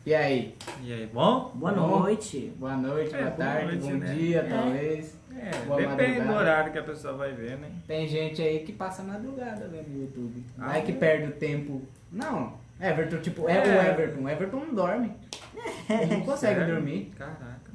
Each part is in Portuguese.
E aí? E aí, bom? Boa noite. Boa noite, boa tarde, noite, bom né? dia, talvez. Boa Depende do madrugada. horário que a pessoa vai ver, né? Tem gente aí que passa madrugada vendo no YouTube. Ah, Vai que é? perde o tempo. Não, Everton, tipo, é É. o Everton. O Everton não dorme. Ele não consegue Sério? dormir. Caraca.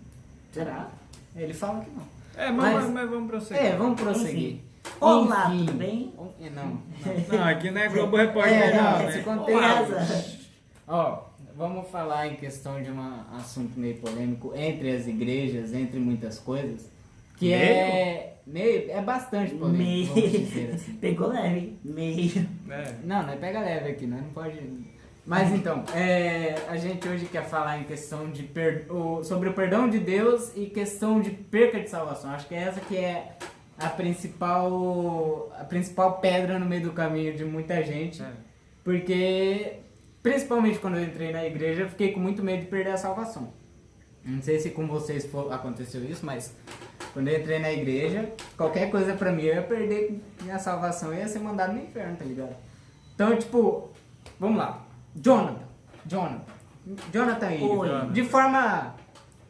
Será? Ele fala que não. Mas vamos prosseguir. Vamos prosseguir. Olá, Enfim. tudo bem? Não. Não, aqui não é Globo Repórter, não, não, se né? contexto. Ó, vamos falar em questão de um assunto meio polêmico entre as igrejas, entre muitas coisas, que é bastante polêmico, vamos dizer assim. Pegou leve. Meio. É. Não pega leve aqui, não pode... Mas então, a gente hoje quer falar em questão de sobre o perdão de Deus e questão de perca de salvação. Acho que é essa que é a principal pedra no meio do caminho de muita gente. É. Porque, principalmente quando eu entrei na igreja, eu fiquei com muito medo de perder a salvação. Não sei se com vocês aconteceu isso, mas quando eu entrei na igreja, qualquer coisa pra mim, eu ia perder minha salvação e ia ser mandado no inferno, tá ligado? Então, tipo, vamos lá. Jonathan aí, Oi. de forma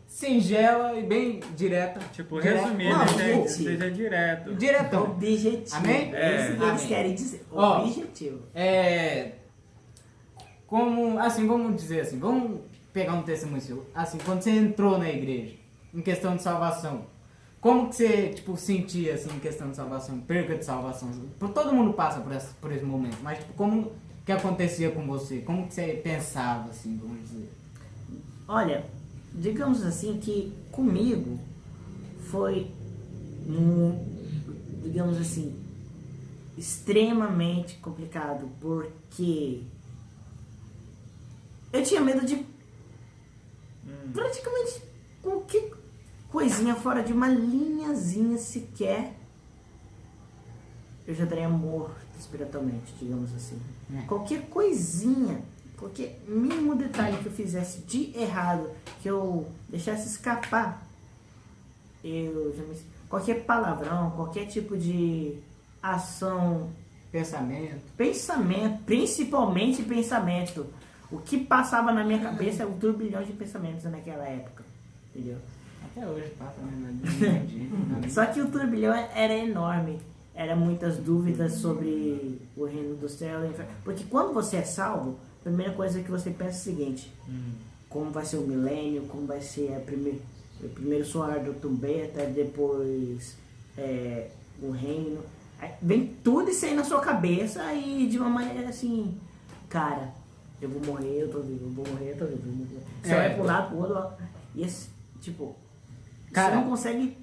singela e bem direta. Tipo, Direta. resumindo, Não, né? gente. Seja direto. Diretão. Objetivo. Amém? É isso que eles Amém. querem dizer. Ó. Objetivo. Vamos dizer assim, vamos pegar um testemunho seu. Assim, quando você entrou na igreja, em questão de salvação, como que você, tipo, sentia, assim, em questão de salvação, perca de salvação? Todo mundo passa por esse momento, mas, tipo, como que acontecia com você? Como que você pensava, assim, vamos dizer? Olha, digamos assim que comigo foi, digamos assim, extremamente complicado, porque eu tinha medo de praticamente qualquer coisinha fora de uma linhazinha sequer, eu já estaria morto espiritualmente, digamos assim. Qualquer coisinha, qualquer mínimo detalhe que eu fizesse de errado, que eu deixasse escapar, qualquer palavrão, qualquer tipo de ação, pensamento, principalmente pensamento. O que passava na minha cabeça é um turbilhão de pensamentos naquela época, entendeu? Até hoje passa, né? Só que o turbilhão era enorme. Era muitas dúvidas sobre o reino do céu e do inferno. Porque quando você é salvo, a primeira coisa que você pensa é o seguinte: como vai ser o milênio, como vai ser o primeiro soar do trombeta, depois o reino. Aí vem tudo isso aí na sua cabeça e de uma maneira assim, cara, eu vou morrer, eu tô vivo, eu vou morrer, eu tô vivo. Você vai pro lado, pro outro, e esse, tipo, Cara, você não consegue.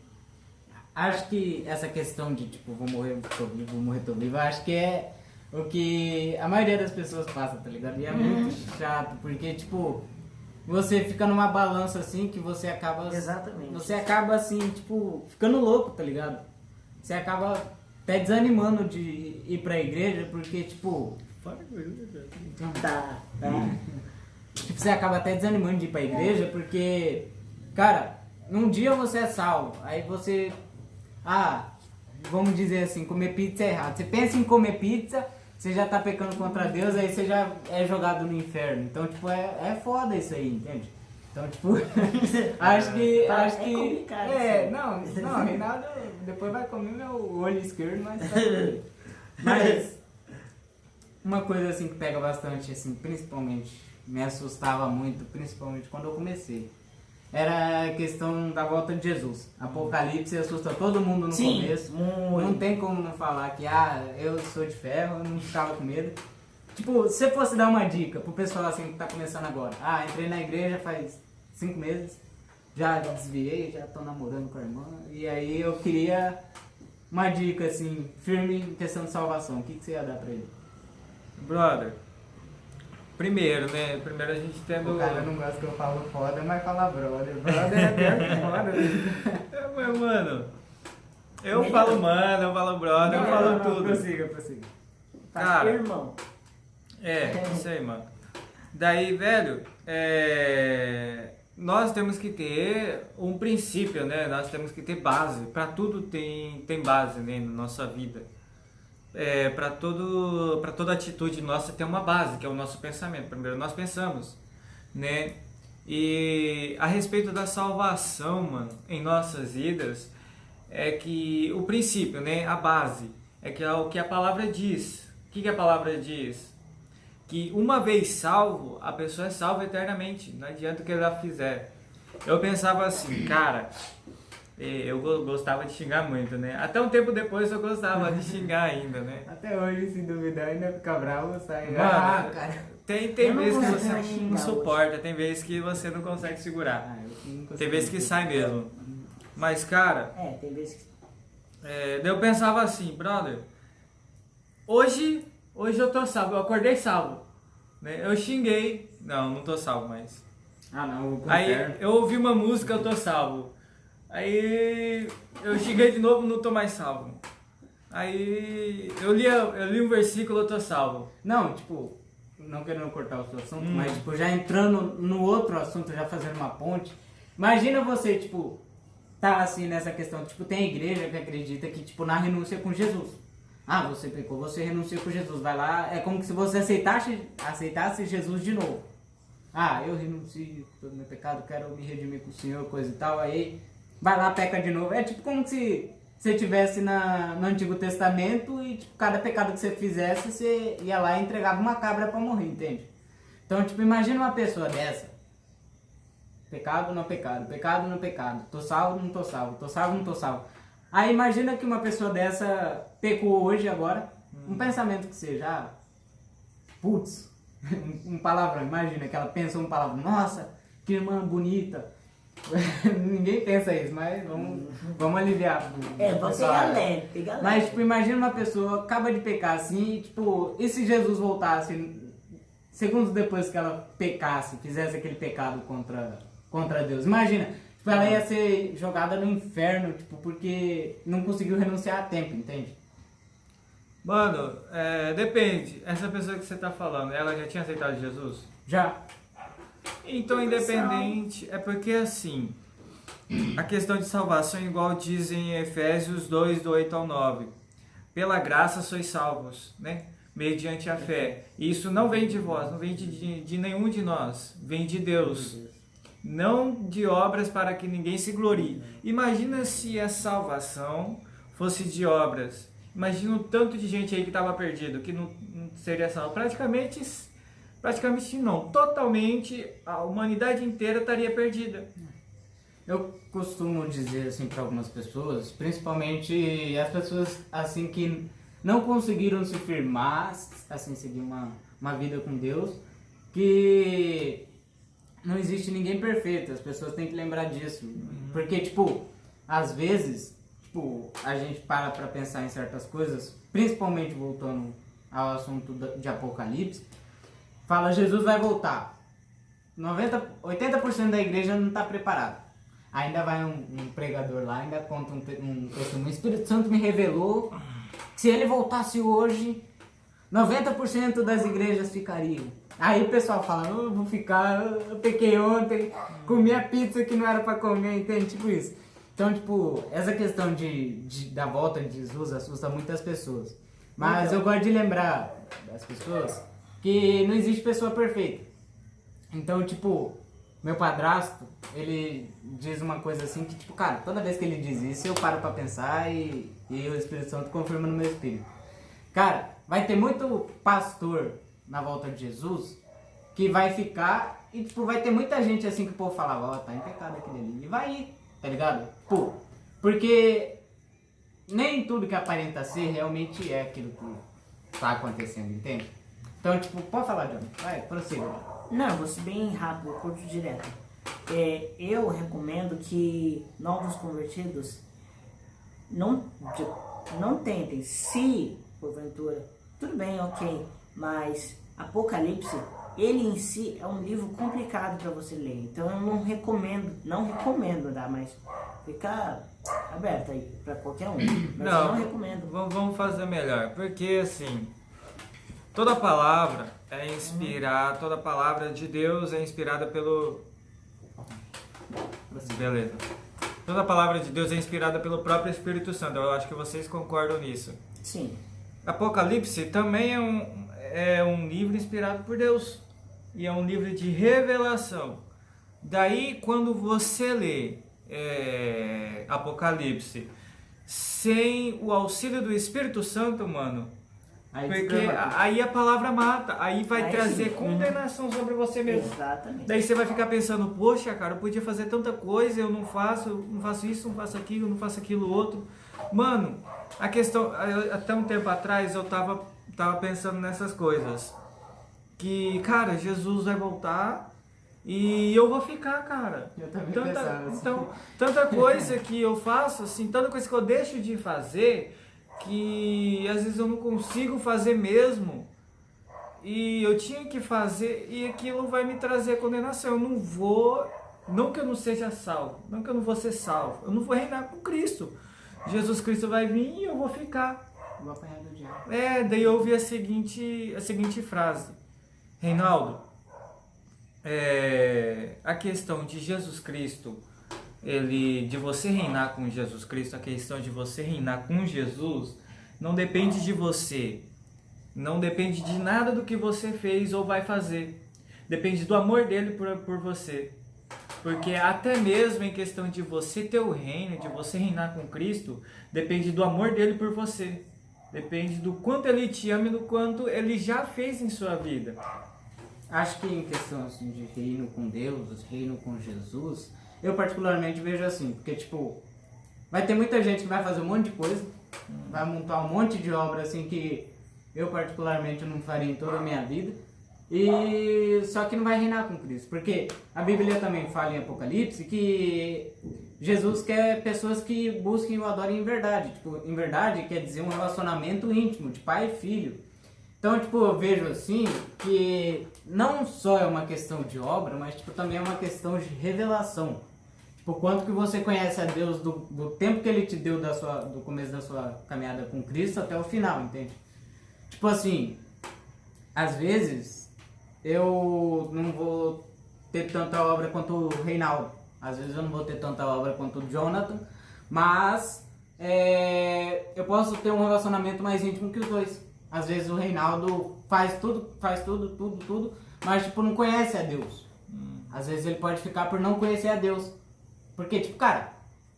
Acho que essa questão de, tipo, vou morrer, tô vivo, vou morrer, tô vivo, acho que é o que a maioria das pessoas passa, tá ligado? E é muito chato, porque, tipo, você fica numa balança assim que você acaba... Exatamente. Você acaba, assim, tipo, ficando louco, tá ligado? Você acaba até desanimando de ir pra igreja, porque, tipo... Tá. Tipo, você acaba até desanimando de ir pra igreja, porque, cara, num dia você é salvo, aí você... vamos dizer assim, comer pizza é errado. Você pensa em comer pizza, você já tá pecando contra Deus, aí você já é jogado no inferno. Então, tipo, é foda isso aí, entende? Então, tipo, acho que... complicado isso aí. Não, Reinaldo depois vai comer meu olho esquerdo, mas tá tudo. Mas, uma coisa assim que pega bastante, assim, principalmente, me assustava muito, principalmente quando eu comecei. Era a questão da volta de Jesus. Apocalipse assusta todo mundo no começo. Não tem como não falar que, eu sou de ferro, eu não ficava com medo. Tipo, se você fosse dar uma dica pro pessoal assim que tá começando agora. Entrei na igreja faz 5 meses, já desviei, já tô namorando com a irmã. E aí eu queria uma dica assim, firme em questão de salvação. O que você ia dar pra ele? Brother, primeiro, né? Primeiro a gente tendo... O cara não gosta que eu falo foda, mas fala brother. Brother é pior que foda. Mas, mano, eu falo mano, eu falo brother, eu falo tudo. Prossiga. Cara, Irmão. Isso aí, mano. Daí, velho, nós temos que ter um princípio, né? Nós temos que ter base. Pra tudo tem base, né? Na nossa vida. Para toda atitude nossa tem uma base, que é o nosso pensamento. Primeiro nós pensamos, né? E a respeito da salvação, mano, em nossas vidas, é que o princípio, né, a base, é que é o que a palavra diz. O que a palavra diz? Que uma vez salvo, a pessoa é salva eternamente, não adianta o que ela fizer. Eu pensava assim, cara, eu gostava de xingar muito, né? Até um tempo depois eu gostava de xingar ainda, né? Até hoje, se duvidar, ainda fica bravo, sai. Mano, Cara. tem Eu não vezes que consigo você mais não xingar suporta, tem vezes que você não consegue segurar. Eu não consigo Tem vezes que mais. sai mesmo. Mas, cara, Tem vezes que... daí eu pensava assim, brother, hoje eu tô salvo, eu acordei salvo, né? Eu xinguei, não tô salvo mais. Não, eu vou pro Aí inferno. eu ouvi uma música, eu tô salvo. Aí eu xinguei de novo, não tô mais salvo. Aí eu li um versículo, eu tô salvo. Não, tipo, não querendo cortar o seu assunto, mas tipo, já entrando no outro assunto, já fazendo uma ponte. Imagina você, tipo, tá assim nessa questão, tipo, tem a igreja que acredita que, tipo, na renúncia com Jesus. Você pecou, você renuncia com Jesus, vai lá, é como se você aceitasse Jesus de novo. Eu renuncio todo meu pecado, quero me redimir com o Senhor, coisa e tal, aí vai lá, peca de novo. É tipo como se você estivesse no Antigo Testamento e tipo, cada pecado que você fizesse, você ia lá e entregava uma cabra pra morrer, entende? Então, tipo, imagina uma pessoa dessa. Pecado no pecado, pecado no pecado. Tô salvo, não tô salvo, tô salvo, não tô salvo. Aí imagina que uma pessoa dessa pecou hoje, agora, um pensamento que seja, putz, um palavrão, imagina que ela pensou um palavrão, nossa, que irmã bonita. Ninguém pensa isso, mas vamos aliviar. Vamos pegar leve, pegar leve. Mas, tipo, imagina uma pessoa acaba de pecar assim, e, tipo, e se Jesus voltasse, segundos depois que ela pecasse, fizesse aquele pecado contra Deus? Imagina, tipo, ela ia ser jogada no inferno, tipo, porque não conseguiu renunciar a tempo, entende? Mano, depende. Essa pessoa que você tá falando, ela já tinha aceitado Jesus? Já. Então, independente, é porque assim, a questão de salvação, igual diz em Efésios 2, do 8 ao 9. Pela graça sois salvos, né? Mediante a fé. E isso não vem de vós, não vem de nenhum de nós, vem de Deus. Não de obras para que ninguém se glorie. Imagina se a salvação fosse de obras. Imagina o tanto de gente aí que estava perdido, que não seria salvo. Praticamente não, totalmente a humanidade inteira estaria perdida. Eu costumo dizer assim para algumas pessoas, principalmente as pessoas assim que não conseguiram se firmar, assim seguir uma vida com Deus, que não existe ninguém perfeito. As pessoas têm que lembrar disso, porque tipo, às vezes, tipo, a gente para pensar em certas coisas, principalmente voltando ao assunto de Apocalipse. Fala, Jesus vai voltar. 80% da igreja não está preparada. Ainda vai um pregador lá, ainda conta um testemunho. O Espírito Santo me revelou que se ele voltasse hoje, 90% das igrejas ficariam. Aí o pessoal fala, eu vou ficar, eu pequei ontem, comi a pizza que não era para comer, entende? Tipo isso. Então, tipo, essa questão da volta de Jesus assusta muitas pessoas. Mas eu gosto de lembrar das pessoas que não existe pessoa perfeita. Então, tipo, meu padrasto, ele diz uma coisa assim que, tipo, cara, toda vez que ele diz isso, eu paro pra pensar e o Espírito Santo confirma no meu espírito. Cara, vai ter muito pastor na volta de Jesus que vai ficar e, tipo, vai ter muita gente assim que o povo falava, tá em pecado aquele ali. E vai ir, tá ligado? Pô, porque nem tudo que aparenta ser realmente é aquilo que tá acontecendo, entende? Então, tipo, pode falar, John. Vai, prossiga. Não, vou ser bem rápido, curto e direto. Eu recomendo que novos convertidos não tentem, se porventura, tudo bem, ok, mas Apocalipse, ele em si é um livro complicado para você ler, então eu não recomendo, mas fica aberto aí para qualquer um, mas eu não recomendo. Vamos fazer melhor, porque assim, toda palavra é inspirada, toda palavra de Deus é inspirada pelo... Beleza. Toda palavra de Deus é inspirada pelo próprio Espírito Santo. Eu acho que vocês concordam nisso. Sim. Apocalipse também é um livro inspirado por Deus. E é um livro de revelação. Daí, quando você lê Apocalipse sem o auxílio do Espírito Santo, mano, Aí porque descreva tudo. aí a palavra mata, aí vai Aí trazer sim. condenação sobre você mesmo. Exatamente. Daí você vai ficar pensando, poxa, cara, eu podia fazer tanta coisa, eu não faço isso, não faço aquilo, não faço aquilo outro. Mano, a questão, até um tempo atrás eu tava pensando nessas coisas. Que, cara, Jesus vai voltar e eu vou ficar, cara. Eu também pensava assim. Então, tanta coisa que eu faço, assim, tanta coisa que eu deixo de fazer, que às vezes eu não consigo fazer mesmo. E eu tinha que fazer, e aquilo vai me trazer condenação. Eu não vou, não que eu não seja salvo, não que eu não vou ser salvo, eu não vou reinar com Cristo. Jesus Cristo vai vir e eu vou ficar. Vou apanhar do diabo. Daí eu ouvi a seguinte frase. Reinaldo, a questão de Jesus Cristo, de você reinar com Jesus Cristo, a questão de você reinar com Jesus, não depende de você, não depende de nada do que você fez ou vai fazer, depende do amor dele por você, porque até mesmo em questão de você ter o reino, de você reinar com Cristo, depende do amor dele por você, depende do quanto ele te ama e do quanto ele já fez em sua vida. Acho que em questão assim, de reino com Deus, reino com Jesus, eu particularmente vejo assim, porque tipo, vai ter muita gente que vai fazer um monte de coisa, vai montar um monte de obra assim que eu particularmente não faria em toda a minha vida, e só que não vai reinar com Cristo, porque a Bíblia também fala em Apocalipse que Jesus quer pessoas que busquem e o adorem em verdade. Tipo, em verdade quer dizer um relacionamento íntimo de pai e filho. Então, tipo, eu vejo assim que não só é uma questão de obra, mas tipo, também é uma questão de revelação. Tipo, quanto que você conhece a Deus do tempo que Ele te deu do começo da sua caminhada com Cristo até o final, entende? Tipo assim, às vezes eu não vou ter tanta obra quanto o Reinaldo. Às vezes eu não vou ter tanta obra quanto o Jonathan, mas eu posso ter um relacionamento mais íntimo que os dois. Às vezes o Reinaldo faz tudo, mas tipo, não conhece a Deus. Às vezes ele pode ficar por não conhecer a Deus. Porque, tipo, cara,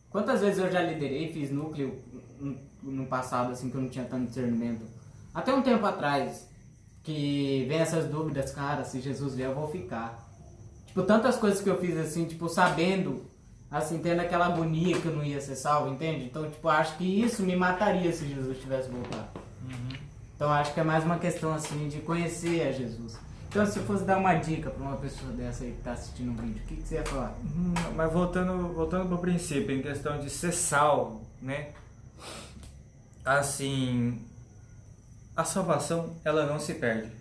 quantas vezes eu já liderei, fiz núcleo no passado, assim, que eu não tinha tanto discernimento. Até um tempo atrás, que vem essas dúvidas, cara, se Jesus vier eu vou ficar. Tipo, tantas coisas que eu fiz assim, tipo, sabendo, assim, tendo aquela agonia que eu não ia ser salvo, entende? Então, tipo, acho que isso me mataria se Jesus tivesse voltado. Então, acho que é mais uma questão, assim, de conhecer a Jesus. Então, se eu fosse dar uma dica pra uma pessoa dessa aí que tá assistindo o vídeo, o que você ia falar? Mas voltando pro princípio, em questão de ser salvo, né? Assim, a salvação, ela não se perde.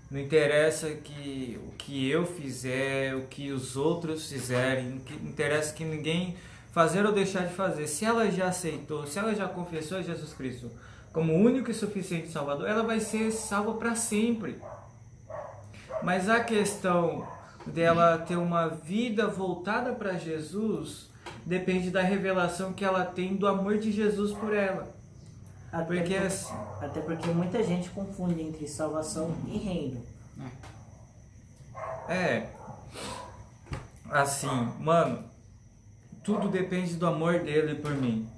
Não interessa o que eu fizer, o que os outros fizerem, não interessa que ninguém fazer ou deixar de fazer. Se ela já aceitou, se ela já confessou a Jesus Cristo como o único e suficiente Salvador, ela vai ser salva para sempre. Mas a questão dela ter uma vida voltada para Jesus depende da revelação que ela tem do amor de Jesus por ela. Até porque muita gente confunde entre salvação e reino. Assim, mano, tudo depende do amor dele por mim.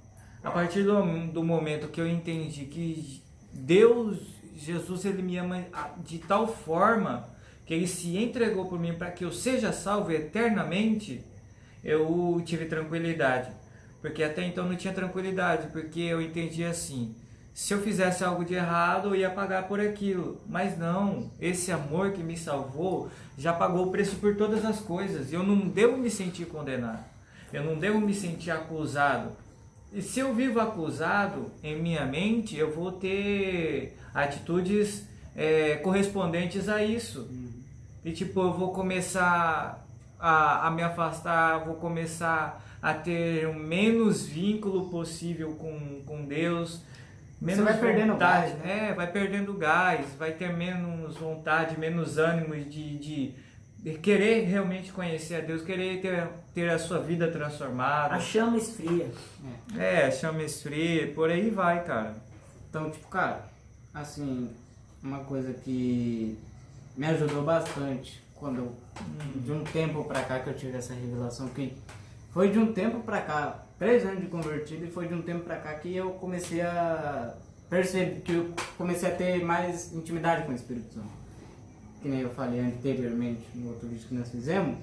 A partir do momento que eu entendi que Deus, Jesus, ele me ama de tal forma que ele se entregou por mim para que eu seja salvo eternamente, eu tive tranquilidade. Porque até então não tinha tranquilidade, porque eu entendi assim, se eu fizesse algo de errado, eu ia pagar por aquilo. Mas não, esse amor que me salvou já pagou o preço por todas as coisas. Eu não devo me sentir condenado, eu não devo me sentir acusado. E se eu vivo acusado em minha mente, eu vou ter atitudes correspondentes a isso. E tipo, eu vou começar a me afastar, vou começar a ter o menos vínculo possível com Deus. Menos você vai perdendo vontade, gás, né? vai perdendo gás, vai ter menos vontade, menos ânimo de querer realmente conhecer a Deus, querer ter a sua vida transformada. A chama esfria. A chama esfria, por aí vai, cara. Então, tipo, cara, assim, uma coisa que me ajudou bastante de um tempo pra cá que eu tive essa revelação, que foi de um tempo pra cá, 3 anos de convertido, e foi de um tempo pra cá que eu comecei a perceber, que eu comecei a ter mais intimidade com o Espírito Santo. Que nem eu falei anteriormente no outro vídeo que nós fizemos,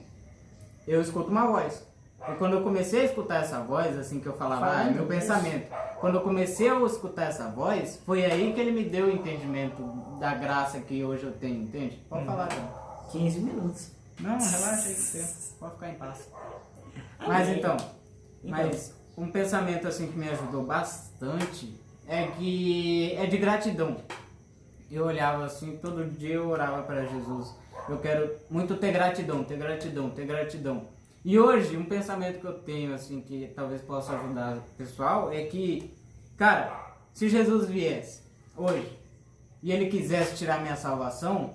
eu escuto uma voz. E quando eu comecei a escutar essa voz, assim que eu falava, é meu pensamento. Quando eu comecei a escutar essa voz, foi aí que ele me deu o entendimento da graça que hoje eu tenho, entende? Pode falar, cara. 15 minutos. Não, relaxa aí, você pode ficar em paz. Mas então, mas um pensamento assim que me ajudou bastante é que é de gratidão. Eu olhava assim, todo dia eu orava para Jesus. Eu quero muito ter gratidão, ter gratidão, ter gratidão. E hoje, um pensamento que eu tenho assim, que talvez possa ajudar o pessoal, é que, cara, se Jesus viesse hoje e ele quisesse tirar minha salvação,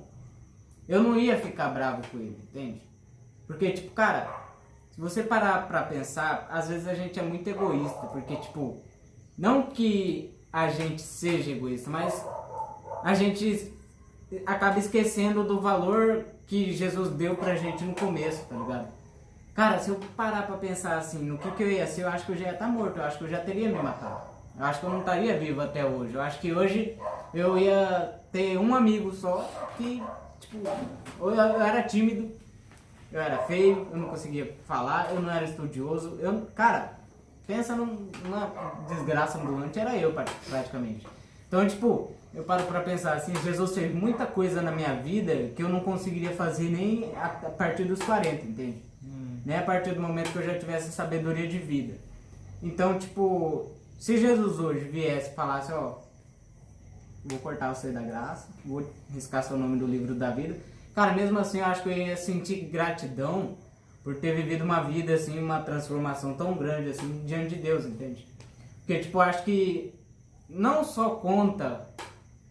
eu não ia ficar bravo com ele, entende? Porque, tipo, cara, se você parar pra pensar, às vezes a gente é muito egoísta, porque, tipo, não que a gente seja egoísta, mas a gente acaba esquecendo do valor que Jesus deu pra gente no começo, tá ligado? Cara, se eu parar pra pensar assim, no que eu ia ser, eu acho que eu já ia estar morto, eu acho que eu já teria me matado. Eu acho que eu não estaria vivo até hoje. Eu acho que hoje eu ia ter um amigo só que, tipo, eu era tímido, eu era feio, eu não conseguia falar, eu não era estudioso. Cara, pensa numa desgraça ambulante, era eu praticamente. Então, tipo, eu paro pra pensar assim, Jesus fez muita coisa na minha vida que eu não conseguiria fazer nem a partir dos 40, entende? Nem a partir do momento que eu já tivesse sabedoria de vida. Então, tipo, se Jesus hoje viesse e falasse, ó, vou cortar você da graça, vou riscar seu nome do livro da vida, cara, mesmo assim eu acho que eu ia sentir gratidão por ter vivido uma vida, assim, uma transformação tão grande, assim, diante de Deus, entende? Porque, tipo, eu acho que não só conta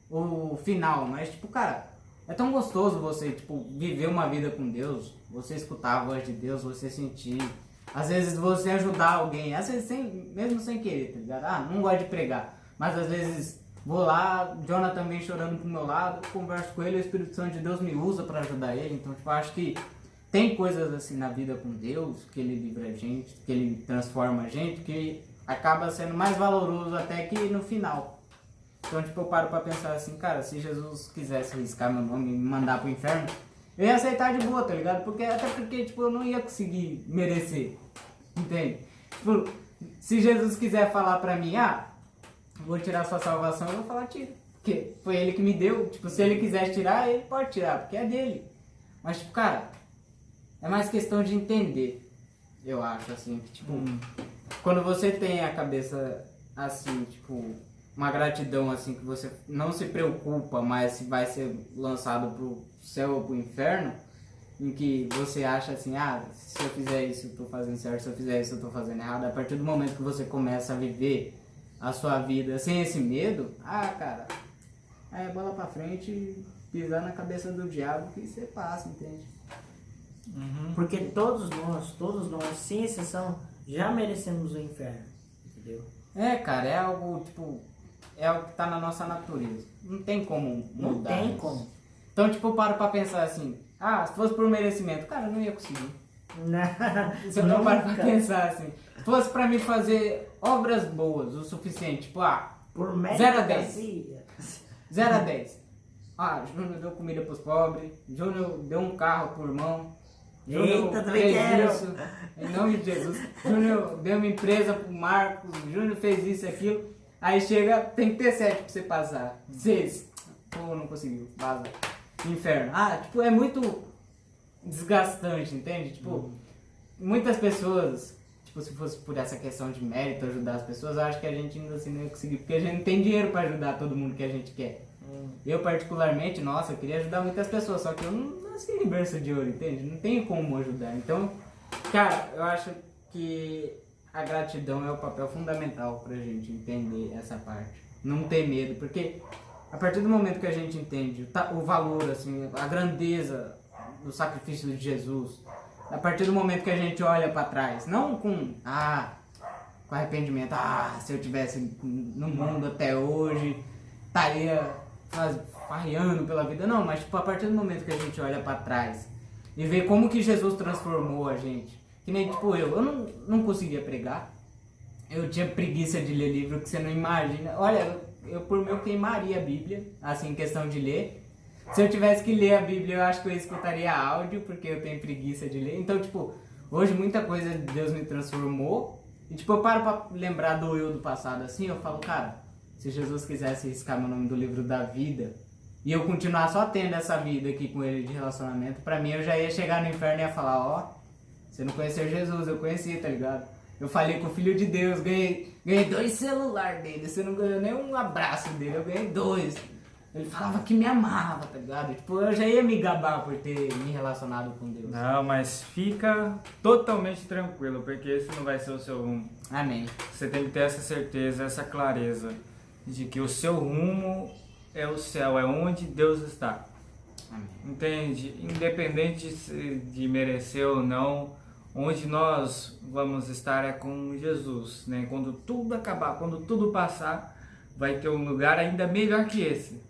o final, mas, tipo, cara, é tão gostoso você, tipo, viver uma vida com Deus, você escutar a voz de Deus, você sentir, às vezes você ajudar alguém, às vezes mesmo sem querer, tá ligado? Ah, não gosto de pregar, mas às vezes vou lá, Jonathan vem chorando pro meu lado, converso com ele, o Espírito Santo de Deus me usa pra ajudar ele, então, tipo, acho que tem coisas assim na vida com Deus, que ele livra a gente, que ele transforma a gente, que acaba sendo mais valoroso até que no final. Então, tipo, eu paro pra pensar assim, cara, se Jesus quisesse riscar meu nome e me mandar pro inferno, eu ia aceitar de boa, tá ligado? Até porque, tipo, eu não ia conseguir merecer, entende? Tipo, se Jesus quiser falar pra mim, vou tirar sua salvação, eu vou falar, tira. Porque foi ele que me deu, tipo, se ele quiser tirar, ele pode tirar, porque é dele. Mas, tipo, cara, é mais questão de entender, eu acho, assim, que, tipo, quando você tem a cabeça assim, tipo, uma gratidão assim, que você não se preocupa mais se vai ser lançado pro céu ou pro inferno, em que você acha assim, se eu fizer isso eu tô fazendo certo, se eu fizer isso eu tô fazendo errado, a partir do momento que você começa a viver a sua vida sem esse medo, cara, é bola pra frente e pisar na cabeça do diabo que você passa, entende? Porque todos nós, sem exceção, já merecemos o inferno, entendeu? Cara, é algo, tipo, é algo que tá na nossa natureza. Não tem como mudar. Não tem isso. como. Então, tipo, eu paro pra pensar assim, se fosse por merecimento, cara, eu não ia conseguir. Se eu não paro pra pensar assim, se fosse pra mim fazer obras boas o suficiente, tipo, por 0 a 10. 0 a 10. Júnior deu comida pros pobres, Júnior deu um carro pro irmão, Júnior fez isso, em nome de Jesus, Júnior deu uma empresa pro Marcos, Júnior fez isso e aquilo, aí chega, tem que ter 7 pra você passar, 6, não conseguiu, vaza, inferno. Tipo, é muito desgastante, entende? Tipo, muitas pessoas, tipo, se fosse por essa questão de mérito, ajudar as pessoas, eu acho que a gente ainda assim não ia conseguir, porque a gente não tem dinheiro pra ajudar todo mundo que a gente quer. Eu particularmente, eu queria ajudar muitas pessoas, só que eu não nasci em berço de ouro, entende? Não tenho como ajudar. Então, cara, eu acho que a gratidão é o papel fundamental pra gente entender essa parte. Não ter medo, porque a partir do momento que a gente entende o valor, assim, a grandeza do sacrifício de Jesus, a partir do momento que a gente olha pra trás, não com arrependimento, se eu tivesse no mundo até hoje, estaria farreando pela vida, não, mas tipo, a partir do momento que a gente olha pra trás e ver como que Jesus transformou a gente. Que nem tipo eu não conseguia pregar, eu tinha preguiça de ler livro que você não imagina. Olha, eu por mim eu queimaria a Bíblia, assim, em questão de ler. Se eu tivesse que ler a Bíblia, eu acho que eu escutaria áudio, porque eu tenho preguiça de ler. Então, tipo, hoje muita coisa Deus me transformou. E, tipo, eu paro pra lembrar do eu do passado, assim, eu falo, cara, se Jesus quisesse riscar meu nome do livro da vida, e eu continuar só tendo essa vida aqui com ele de relacionamento, pra mim eu já ia chegar no inferno e ia falar, ó, você não conheceu Jesus, eu conheci, tá ligado? Eu falei com o Filho de Deus, ganhei 2 celulares dele, você não ganhou nem um abraço dele, eu ganhei 2. Ele falava que me amava, tá ligado? Tipo, eu já ia me gabar por ter me relacionado com Deus. Não, mas fica totalmente tranquilo, porque esse não vai ser o seu rumo. Amém. Você tem que ter essa certeza, essa clareza de que o seu rumo é o céu, é onde Deus está. Amém. Entende? Independente de merecer ou não, onde nós vamos estar é com Jesus, né? Quando tudo acabar, quando tudo passar, vai ter um lugar ainda melhor que esse.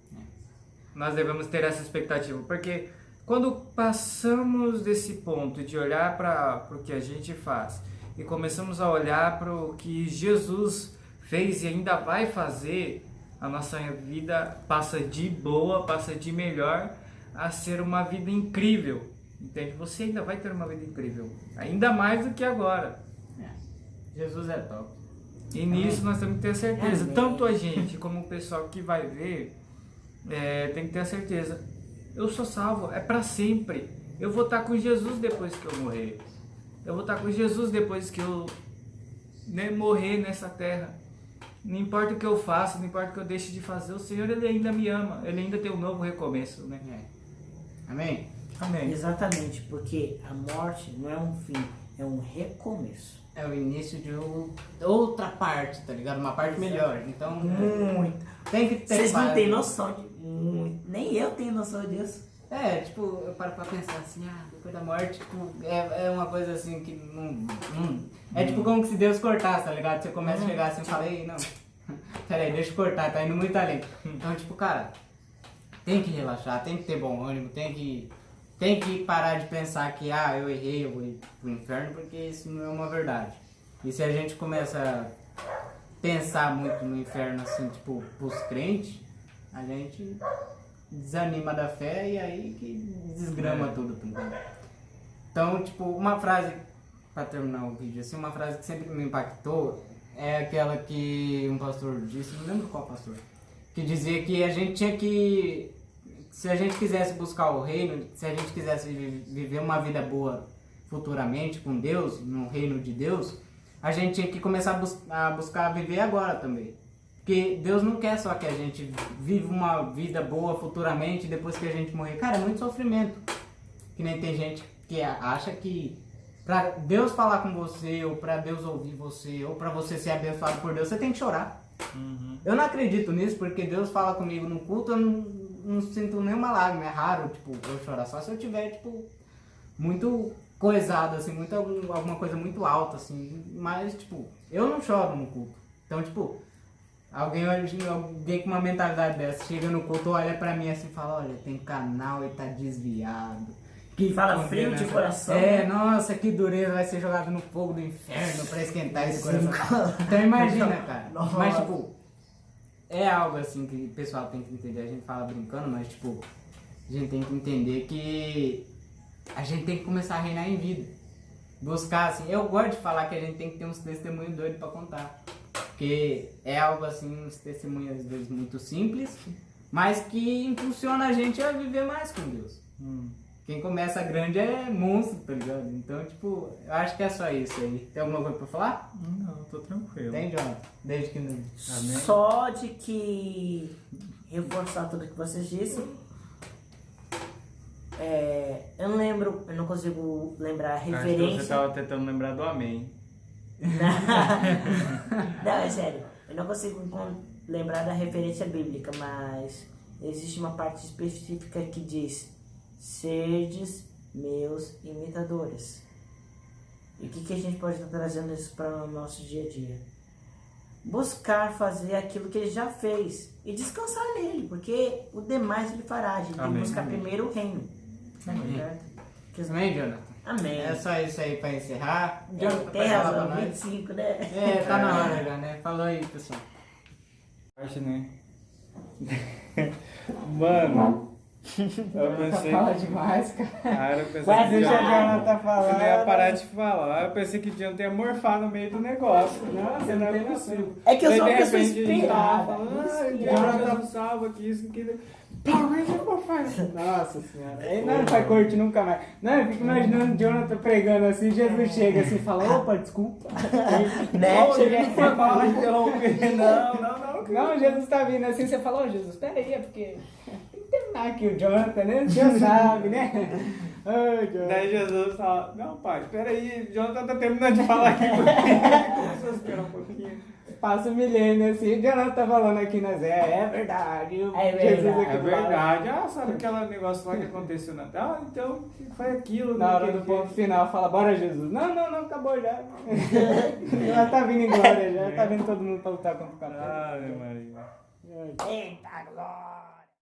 Nós devemos ter essa expectativa, porque quando passamos desse ponto de olhar para o que a gente faz e começamos a olhar para o que Jesus fez e ainda vai fazer, a nossa vida passa de boa, passa de melhor a ser uma vida incrível. Entende? Você ainda vai ter uma vida incrível, ainda mais do que agora. Jesus é top. E nisso nós temos que ter certeza, Amém. tanto a gente como o pessoal que vai ver, tem que ter a certeza. Eu sou salvo, é para sempre. Eu vou estar com Jesus depois que eu morrer. Eu vou estar com Jesus depois que eu morrer nessa terra. Não importa o que eu faça, não importa o que eu deixe de fazer, o Senhor ele ainda me ama, ele ainda tem um novo recomeço, né? Amém? Amém. Exatamente, porque a morte não é um fim, é um recomeço. É o início de outra parte, tá ligado? Uma parte melhor. Então, Muito. tem que ter Vocês não paz. têm noção de muito. Nem eu tenho noção disso. Tipo, eu paro pra pensar assim, depois da morte, tipo, é uma coisa assim que não. É tipo como que se Deus cortasse, tá ligado? Você começa a chegar assim e fala, ei, não, peraí, deixa eu cortar, tá indo muito além. Então, tipo, cara, tem que relaxar, tem que ter bom ânimo, tem que parar de pensar que, eu errei, eu vou ir pro inferno, porque isso não é uma verdade. E se a gente começa a pensar muito no inferno, assim, tipo, pros crentes, a gente desanima da fé e aí que desgrama tudo também. Então, tipo, uma frase, pra terminar o vídeo, assim, uma frase que sempre me impactou é aquela que um pastor disse, não lembro qual pastor, que dizia que a gente tinha que, se a gente quisesse buscar o reino, se a gente quisesse viver uma vida boa futuramente com Deus, no reino de Deus, a gente tinha que começar a buscar viver agora também. Porque Deus não quer só que a gente viva uma vida boa futuramente depois que a gente morrer. Cara, é muito sofrimento. Que nem tem gente que acha que pra Deus falar com você, ou pra Deus ouvir você, ou pra você ser abençoado por Deus, você tem que chorar. Uhum. Eu não acredito nisso, porque Deus fala comigo no culto, eu não sinto nenhuma lágrima. É raro, tipo, eu chorar. Só se eu tiver, tipo, muito coisado, assim, alguma coisa muito alta, assim. Mas, tipo, eu não choro no culto. Então, tipo, alguém com uma mentalidade dessa chega no culto, olha pra mim assim e fala, olha, tem canal e tá desviado. Que Fala frio de coração. Nossa, que dureza, vai ser jogado no fogo do inferno pra esquentar esse coração. Então imagina, cara. Nossa. Mas tipo, é algo assim que o pessoal tem que entender. A gente fala brincando, mas tipo, a gente tem que entender que a gente tem que começar a reinar em vida. Buscar assim, eu gosto de falar que a gente tem que ter uns testemunhos doidos pra contar. Porque é algo assim, uns testemunhos às vezes muito simples, mas que impulsiona a gente a viver mais com Deus. Quem começa grande é monstro, tá ligado? Então, tipo, eu acho que é só isso aí. Tem alguma coisa pra falar? Não, tô tranquilo. Tem, Jonathan? Desde que não. Amém. Só de que reforçar tudo que vocês disseram. Eu não lembro, eu não consigo lembrar a Acho que referência. você tava tentando lembrar do amém. Não, é sério. Eu não consigo lembrar da referência bíblica, mas existe uma parte específica que diz: serdes meus imitadores. E o que a gente pode estar trazendo isso para o nosso dia a dia? Buscar fazer aquilo que ele já fez e descansar nele, porque o demais ele fará. A gente tem que Amém. buscar Amém. primeiro o reino. Amém. Certo? Amém, Jonathan? Amém. É só isso aí pra encerrar. Jonathan, Tem vai falar razão, pra nós? 25, né? É, tá na hora já, né? Falou aí, pessoal. Acho, né? Mano, eu pensei. Fala demais, cara. Cara, eu pensei Mas que Deixa o a Jonathan Jonathan ia falar. parar de falar. Eu pensei que o Jonathan ia morfar no meio do negócio. Nossa, não não é tem possível. É que eu Daí, sou uma de pessoa repente, a gente tava inspirada. falando, o Inspirada. Jonathan salva aqui, isso, aquilo. Nossa senhora. Aí não faz corte nunca mais. Não, eu fico imaginando o Jonathan pregando assim, Jesus chega assim e fala, opa, desculpa. Né? Não, ele não foi mal interromper. Não. Não, Jesus tá vindo assim, você fala, ô Jesus, peraí, é porque tem que terminar aqui o Jonathan, né? O senhor sabe, né? Ai, Jonathan. Daí Jesus fala, não, pai, peraí, o Jonathan tá terminando de falar aqui comigo. Começou a esperar um pouquinho. Passa o milênio assim, o Jonathan tá falando aqui na Zé, é verdade. o É Jesus verdade. aqui É do lado. verdade. Ah, sabe aquele negócio lá que aconteceu na... Ah, então foi aquilo. Na hora naquele do ponto dia. final, fala, bora Jesus. Não, acabou já. Já tá vindo em glória, já tá vindo todo mundo pra lutar contra o capeta. Ave Maria. Eita, glória!